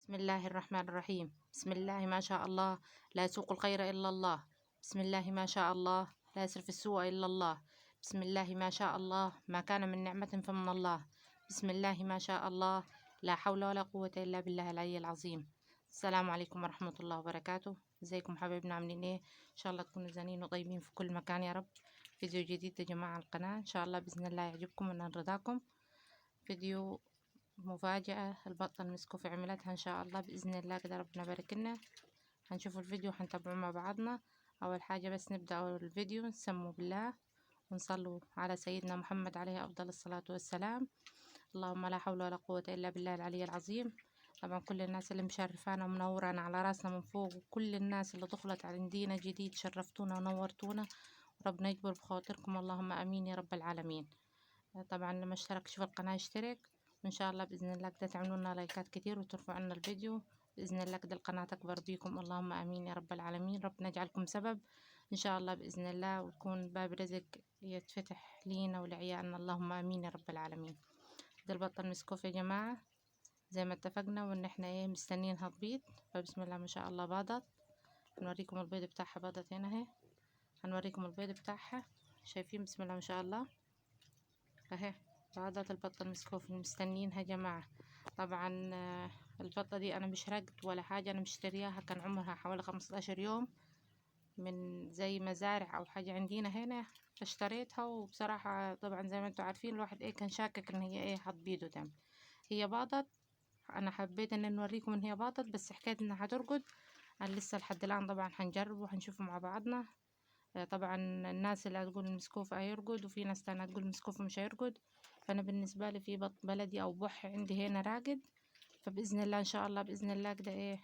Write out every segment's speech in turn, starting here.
بسم الله الرحمن الرحيم. بسم الله ما شاء الله، لا يسوق الخير إلا الله. بسم الله ما شاء الله، لا يصرف السوء إلا الله. بسم الله ما شاء الله، ما كان من نعمة فمن الله. بسم الله ما شاء الله، لا حول ولا قوة إلا بالله العلي العظيم. السلام عليكم ورحمة الله وبركاته. ازيكم حبايبنا، عاملين ايه؟ ان شاء الله تكونوا زانين وطيبين في كل مكان يا رب. فيديو جديد يا جماعة على القناة، ان شاء الله بإذن الله يعجبكم ونال رضاكم. فيديو مفاجأة البطة المسكوفي عملتها إن شاء الله بإذن الله كده، ربنا يبارك لنا. هنشوف الفيديو وهنتابعه مع بعضنا. أول حاجة بس نبدأ الفيديو نسموا بالله ونصلوا على سيدنا محمد عليه أفضل الصلاة والسلام. اللهم لا حول ولا قوة إلا بالله العلي العظيم. طبعا كل الناس اللي مشرفانا ومنورانا على راسنا من فوق، وكل الناس اللي دخلت عندينا جديد شرفتونا ونورتونا، ربنا يجبر بخاطركم، اللهم آمين يا رب العالمين. طبعا اللي ما اشتركش في القناة يشترك، وان شاء الله باذن الله كده تعملوا لنا لايكات كتير وترفعوا لنا الفيديو باذن الله كده القناة تكبر بيكم، اللهم امين يا رب العالمين. ربنا يجعلكم سبب ان شاء الله باذن الله، ويكون باب رزق يتفتح لينا ولعيالنا، اللهم امين يا رب العالمين. ده البطة المسكوف يا جماعة، زي ما اتفقنا وان احنا ايه مستنيينها تبيض. فبسم الله ما شاء الله باضت. هنوريكم البيض بتاعها، باضت هنا اهي. هنوريكم البيض بتاعها، شايفين؟ بسم الله ما شاء الله اهي باضت البطة المسكوفي، مستنيينها يا جماعة. طبعا البطة دي انا مش راقد ولا حاجة، انا مشترياها كان عمرها حوالي 15 يوم من زي مزارع او حاجة عندنا هنا، فاشتريتها. وبصراحة طبعا زي ما انتوا عارفين الواحد ايه كان شاكك ان هي ايه هتبيض وتعمل. هي باضت، انا حبيت ان نوريكم ان هي باضت، بس حكاية انها هترقد انا لسه لحد الان طبعا هنجرب وهنشوفه مع بعضنا. طبعا الناس اللي هتقول المسكوف هيرقد، وفي ناس تانية هتقول المسكوف مش هيرقد. فانا بالنسبه لي في بط بلدي او بح عندي هنا راقد، فباذن الله ان شاء الله باذن الله كده ايه،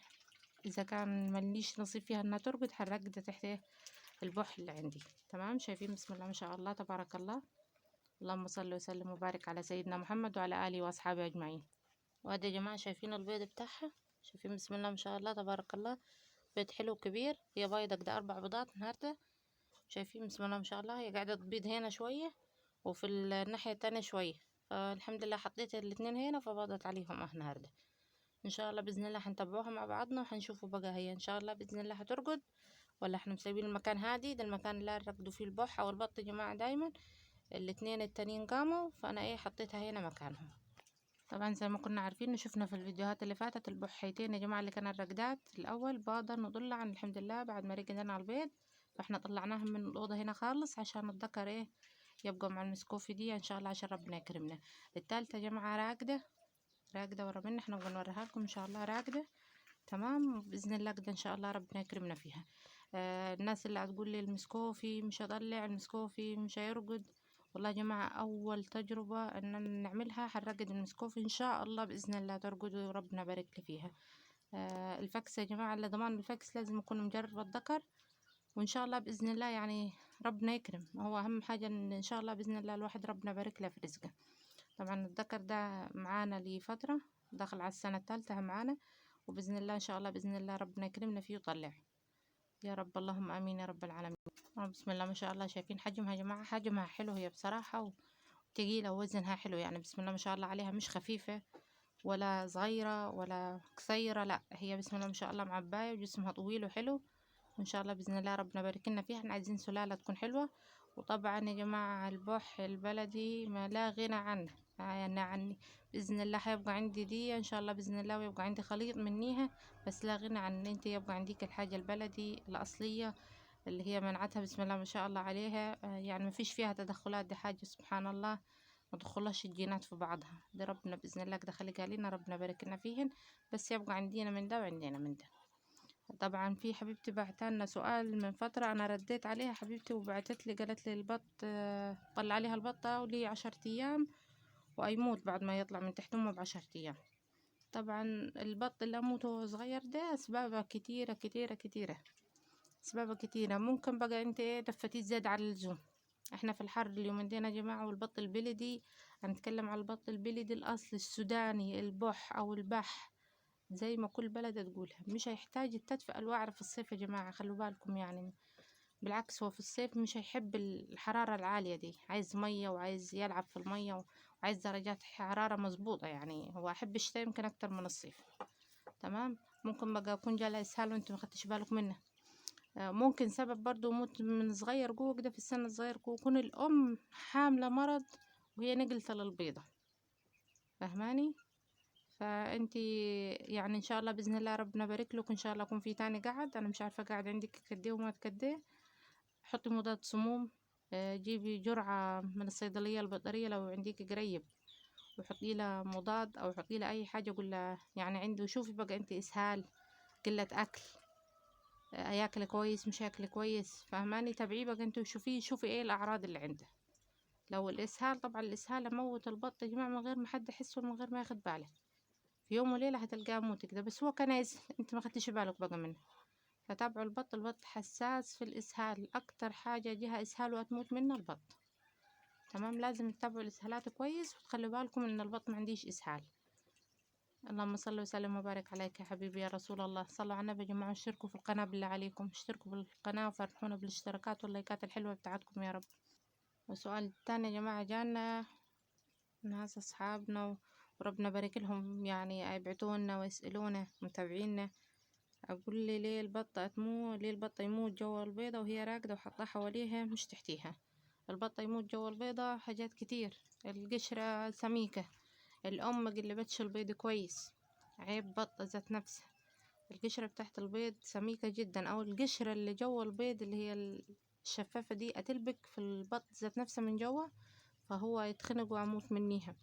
اذا كان مليش نصيب فيها انها ترقد هنرقد تحت إيه البح اللي عندي. تمام، شايفين؟ بسم الله ما شاء الله تبارك الله. اللهم صل وسلم وبارك على سيدنا محمد وعلى اله واصحابه اجمعين. وهذا يا جماعه شايفين البيض بتاعها؟ شايفين؟ بسم الله ما شاء الله تبارك الله. بيض حلو كبير، هي بايضه كده 4 بيضات النهارده. شايفين؟ بسم الله ما شاء الله. هي قاعدة تبيض هنا شوية وفي الناحية التانية شوية، فالحمد لله حطيت الاتنين هنا فباضت عليهم النهاردة. ان شاء الله بإذن الله هنتابعوها مع بعضنا وهنشوفوا بقى هي ان شاء الله بإذن الله هترقد ولا احنا مسيبين المكان هادي. ده المكان اللي رقدوا فيه البح او البط يا جماعة دايما. الاتنين التانيين قاموا، فانا ايه حطيتها هنا مكانهم. طبعا زي ما كنا عارفين وشفنا في الفيديوهات اللي فاتت، البحيتين يا جماعة اللي كانوا الرقدات الاول باضن وضلعن الحمد لله بعد ما رقدنا على البيض، فاحنا طلعناهم من الأوضة هنا خالص عشان الذكر ايه يبقى مع المسكوفي دي ان شاء الله عشان ربنا يكرمنا. التالتة يا جماعة راقدة، راقدة ورا منا، احنا بنوريها لكم ان شاء الله راقدة. تمام، بإذن الله كده ان شاء الله ربنا يكرمنا فيها. الناس اللي هتقول لي المسكوفي مش هطلع، المسكوفي مش هيرقد، والله يا جماعة أول تجربة إن نعملها هنرقد المسكوفي إن شاء الله بإذن الله ترقد وربنا يبارك لي فيها. الفكس يا جماعة، اللي ضمان الفكس لازم يكون مجرب الذكر، وإن شاء الله بإذن الله يعني ربنا يكرم. هو أهم حاجة إن شاء الله بإذن الله الواحد ربنا يبارك له في رزقه. طبعا الذكر ده معانا لفترة، داخل على السنة الثالثة معانا، وبإذن الله إن شاء الله بإذن الله ربنا يكرمنا فيه ويطلع يا رب، اللهم آمين يا رب العالمين. بسم الله ما شاء الله. شايفين حجمها يا جماعة؟ حجمها حلو هي بصراحة، وتقيلة ووزنها حلو يعني، بسم الله ما شاء الله عليها، مش خفيفة ولا صغيرة ولا قصيرة، لا هي بسم الله ما شاء الله معباية وجسمها طويل وحلو. وإن شاء الله بإذن الله ربنا يبارك لنا فيها. احنا عايزين سلالة تكون حلوة. وطبعا يا جماعة البح البلدي ما لا غنى عنه، يعني بإذن الله هيبقى عندي دي إن شاء الله بإذن الله، ويبقى عندي خليط منيها، بس لا غنى عن إن انت يبقى عندك الحاجة البلدي الأصلية اللي هي منعتها بسم الله ما شاء الله عليها. يعني ما فيش فيها تدخلات، دي حاجة سبحان الله ما تدخلش الجينات في بعضها، ده ربنا بإذن الله كده خلقها لنا، ربنا يبارك لنا فيهن، بس يبقى عندنا من ده وعندنا من ده. طبعا في حبيبتي بعتلنا سؤال من فترة أنا رديت عليها حبيبتي، وبعتت لي قالت لي البط طلع عليها البطة ولي 10 أيام وأيموت بعد ما يطلع من تحت أمه ب10 أيام. طبعا البط اللي أموت وهو صغير ده أسبابها كتيرة كتيرة كتيرة، أسبابها كتيرة. ممكن بقى انت ايه دفتيه زيادة على اللزوم. احنا في الحر اليومين دينا يا جماعة، والبط البلدي هنتكلم على البط البلدي الأصل السوداني البح أو البح زي ما كل بلد تقولها، مش هيحتاج التدفئة الواعرة في الصيف يا جماعة، خلوا بالكم يعني. بالعكس هو في الصيف مش هيحب الحرارة العالية دي، عايز مية وعايز يلعب في المية وعايز درجات حرارة مظبوطة، يعني هو أحب الشتاء يمكن أكتر من الصيف. تمام. ممكن بقى يكون جالها اسهال وانت ما خدتش بالك منه. ممكن سبب برضو موت من صغير جوه كده في السن الصغير جوه يكون الام حاملة مرض وهي نقلت للبيضة، فهماني؟ فانتي يعني ان شاء الله باذن الله ربنا يبارك لك، ان شاء الله يكون في تاني قعد. انا مش عارفه قاعد عندك قد ايه وما قد ايه. حطي مضاد سموم، جيبي جرعه من الصيدليه البيطريه لو عندك قريب، وحطي لها مضاد او حطي لها اي حاجه. قول لها يعني عندي، وشوفي بقى انت اسهال، قله اكل، ياكل كويس مش ياكل كويس، فهماني؟ تابعيه بقى انت وشوفي شوفي ايه الاعراض اللي عنده. لو الاسهال، طبعا الاسهال اموت البط يا جماعه من غير ما حد يحس ومن غير ما ياخد باله، في يوم وليلة هتلقاه موت كده، بس هو كان يسهل انت ما خدتش بالك بقى منه. فتابعوا البط. البط حساس في الاسهال، اكتر حاجة جهة اسهال وهتموت منه البط. تمام. لازم تتابعوا الاسهالات كويس وتخلوا بالكم ان البط ما عنديش اسهال. اللهم صل وسلم وبارك عليك يا حبيبي يا رسول الله. صلوا على النبي يا جماعة، اشتركوا في القناة بالله عليكم، اشتركوا بالقناة وفرحونا بالاشتراكات واللايكات الحلوة بتاعتكم يا رب. والسؤال التاني يا جماعة جانا ناس أصحابنا وربنا بارك لهم، يعني يبعتونا ويسألونا متابعينا. أقول لي ليه البطة تموت، ليه البطة يموت جوا البيضة وهي راكدة وحطها حواليها مش تحتيها؟ البطة يموت جوا البيضة حاجات كتير. القشرة سميكة، الأم مقلبتش البيض كويس، عيب بطة ذات نفسها. القشرة بتاعت البيض سميكة جدا، أو القشرة اللي جوا البيض اللي هي الشفافة دي أتلبك في البط ذات نفسها من جوا، فهو يتخنق ويموت منيها.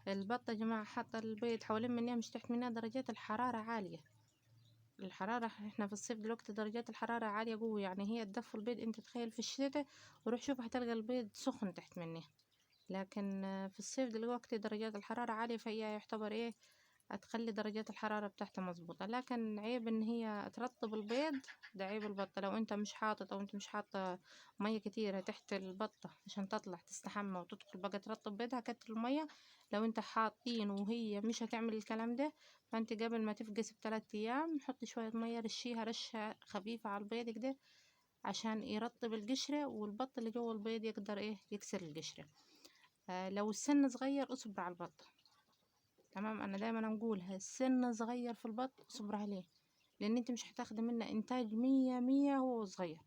البطة يا جماعة حاطة البيض حوالين منها مش تحت منها، درجات الحرارة عالية. الحرارة احنا في الصيف دلوقتي درجات الحرارة عالية جوه، يعني هي تدفي البيض. انت تخيل في الشتاء وروح شوف هتلقى البيض سخن تحت منه، لكن في الصيف دلوقتي درجات الحرارة عالية، فهي يعتبر ايه، هتخلي درجات الحرارة بتاعتها مظبوطة. لكن عيب ان هي ترطب البيض، ده عيب البطة. لو انت مش حاطط او انت مش حاطة مية كتيرة تحت البطة عشان تطلع تستحمى وتدخل بقى ترطب بيضها، كتر المية. لو انت حاطين وهي مش هتعمل الكلام ده، فانت قبل ما تفقس ب3 ايام حطي شوية مية، رشيها رشة خفيفة على البيض كده عشان يرطب القشرة، والبط اللي جوه البيض يقدر ايه يكسر القشرة. لو السن صغير اصبر على البط. تمام. انا دايما نقولها السن صغير في البط اصبر عليه، لان انت مش هتاخدي منه انتاج 100 هو صغير.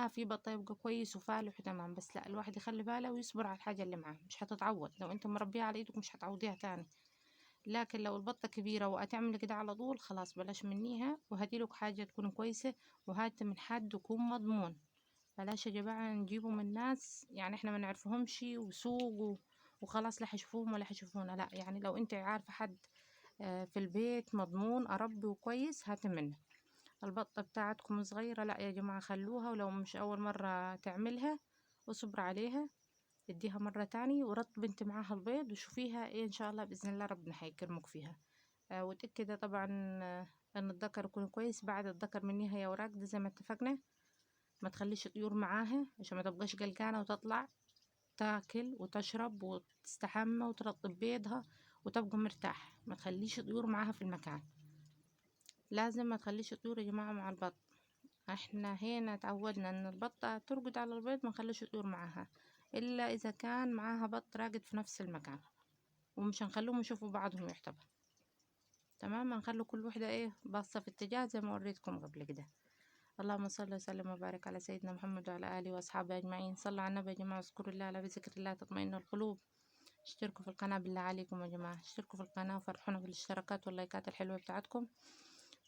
في بط يبقى كويس وفالح تمام، بس لا، الواحد يخلي باله ويصبر على الحاجة اللي معاه، مش هتتعوض. لو انت مربيها على ايدك مش هتعوضيها تاني. لكن لو البطة كبيرة وهتعمل كده على طول، خلاص بلاش منيها، وهاتيلك حاجة تكون كويسة، وهات من حد يكون مضمون. بلاش يا جماعة نجيبه من ناس يعني احنا ما نعرفهمش وسوق وخلاص لا هيشوفوهم ولا هيشوفونا. لا، يعني لو انت عارفة حد في البيت مضمون أربي وكويس، هات منه. البطة بتاعتكم صغيرة، لا يا جماعة خلوها، ولو مش أول مرة تعملها اصبر عليها، اديها مرة تاني ورطب انت معاها البيض وشوفيها ايه، ان شاء الله بإذن الله ربنا هيكرمك فيها. وتأكد طبعا ان الذكر يكون كويس. بعد الذكر منيها هي وراك ده زي ما اتفقنا، ما تخليش طيور معاها عشان ما تبقاش قلقانة وتطلع تاكل وتشرب وتستحمى وترطب بيضها وتبقى مرتاح. ما تخليش طيور معاها في المكان، لازم ما تخليش طيور يا جماعة مع البط. احنا هنا تعودنا ان البطة ترقد على البيض، ما نخليش طيور معاها الا اذا كان معاها بط راقد في نفس المكان، ومش هنخليهم يشوفوا بعضهم يعتبر. تمام. هنخلي كل وحدة ايه باصة في اتجاه زي ما وريتكم قبل كده. اللهم صل وسلم وبارك على سيدنا محمد وعلى آله وأصحابه أجمعين. صلوا على النبي يا جماعة، اذكروا الله، على بذكر الله تطمئن القلوب. اشتركوا في القناة بالله عليكم يا جماعة، اشتركوا في القناة وفرحونا بالاشتراكات واللايكات الحلوة بتاعتكم.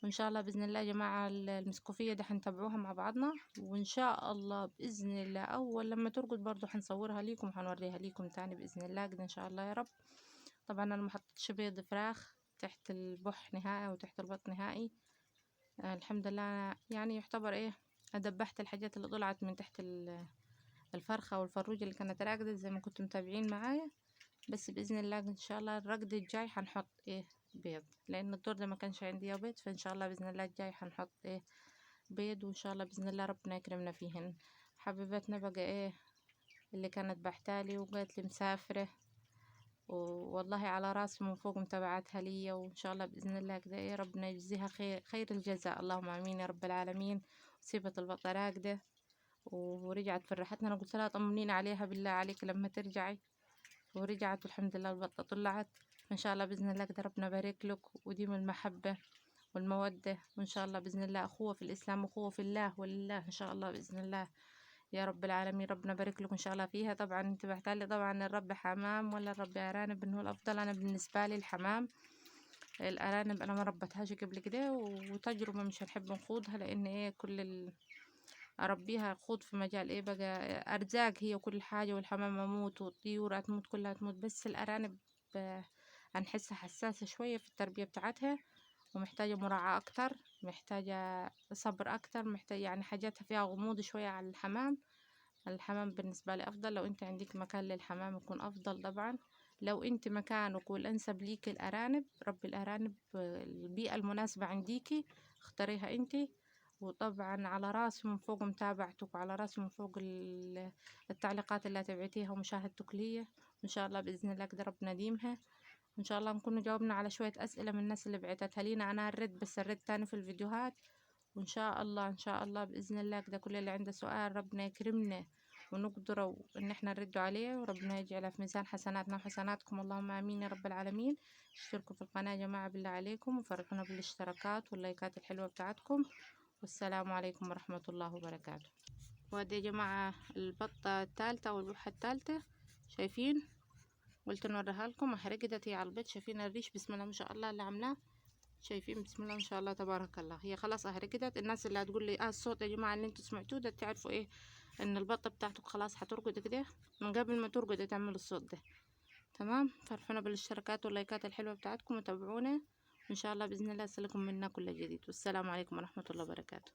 وإن شاء الله بإذن الله يا جماعة المسكوفية دي هنتابعوها مع بعضنا، وإن شاء الله بإذن الله أول لما ترقد برضو هنصورها ليكم وهنوريها ليكم تاني بإذن الله كده إن شاء الله يا رب. طبعا أنا محطتش بيض فراخ تحت البح نهائي وتحت البط نهائي. الحمد لله، يعني يعتبر ايه دبحت الحاجات اللي طلعت من تحت الفرخة والفروج اللي كانت راقدة زي ما كنتم متابعين معايا. بس بإذن الله إن شاء الله الرقد الجاي هنحط ايه بيض، لأن الدور ده ما كانش عندي بيض، فإن شاء الله بإذن الله الجاي هنحط ايه بيض، وإن شاء الله بإذن الله ربنا يكرمنا فيهن. حبيبتنا بقى ايه اللي كانت بحتالي وقالت لي مسافرة، والله على راسي من فوق متابعتها ليا، وإن شاء الله بإذن الله كده إيه ربنا يجزيها خير الجزاء، اللهم آمين يا رب العالمين. سيبت البطة راكدة ورجعت فرحتنا. أنا قلت لها طمنيني عليها بالله عليك لما ترجعي، ورجعت والحمد لله البطة طلعت. إن شاء الله بإذن الله كده ربنا يبارك لك وديم المحبة والمودة، وإن شاء الله بإذن الله أخوة في الإسلام وأخوة في الله ولله إن شاء الله بإذن الله يا رب العالمين. ربنا يبارك لكم إن شاء الله فيها. طبعا أنت بعتلي طبعا الرب حمام ولا الرب أرانب إنه الأفضل. أنا بالنسبة لي الحمام. الأرانب أنا ما ربتهاش قبل كده وتجربة مش هنحب نخوضها، لأن إيه أربيها خوض في مجال إيه بقى أرزاق هي وكل حاجة، والحمام أموت والطيور هتموت كلها تموت. بس الأرانب هنحسها حساسة شوية في التربية بتاعتها، ومحتاجة مراعاة أكتر، محتاجة صبر أكتر، محتاجة يعني حاجاتها فيها غموض شوية على الحمام. الحمام بالنسبة لي أفضل. لو أنت عندك مكان للحمام يكون أفضل طبعا. لو أنت مكانك والأنسب ليك الأرانب، ربي الأرانب البيئة المناسبة عنديكي اختاريها أنت. وطبعا على راسي من فوق متابعتك، وعلى راسي من فوق التعليقات اللي تبعتيها ومشاهدتك ليا. وإن شاء الله بإذن الله كده ربنا يديمها. وإن شاء الله نكون جاوبنا على شوية أسئلة من الناس اللي بعتتها لينا. أنا هنرد بس الرد تاني في الفيديوهات. وإن شاء الله إن شاء الله بإذن الله كده كل اللي عنده سؤال ربنا يكرمنا ونقدر إن احنا نرد عليه، وربنا يجعلها في ميزان حسناتنا وحسناتكم، اللهم آمين يا رب العالمين. اشتركوا في القناة يا جماعة بالله عليكم، وفرحونا بالاشتراكات واللايكات الحلوة بتاعتكم. والسلام عليكم ورحمة الله وبركاته. وهذه يا جماعة البطة الثالثة والبحة الثالثة، شايفين؟ قلت نوريها لكم. رقدت هي على البيت، شايفين الريش بسم الله ما شاء الله اللي عاملاه؟ شايفين بسم الله ما شاء الله تبارك الله. هي خلاص رقدت. الناس اللي هتقول لي الصوت يا جماعه اللي انتوا سمعتوه ده تعرفوا ايه؟ ان البطه بتاعتك خلاص هترقد كده، من قبل ما ترقد تعمل الصوت ده. تمام. فرحونا بالاشتراكات واللايكات الحلوه بتاعتكم وتابعونا، وان شاء الله باذن الله اسلكم منا كل جديد. والسلام عليكم ورحمه الله وبركاته.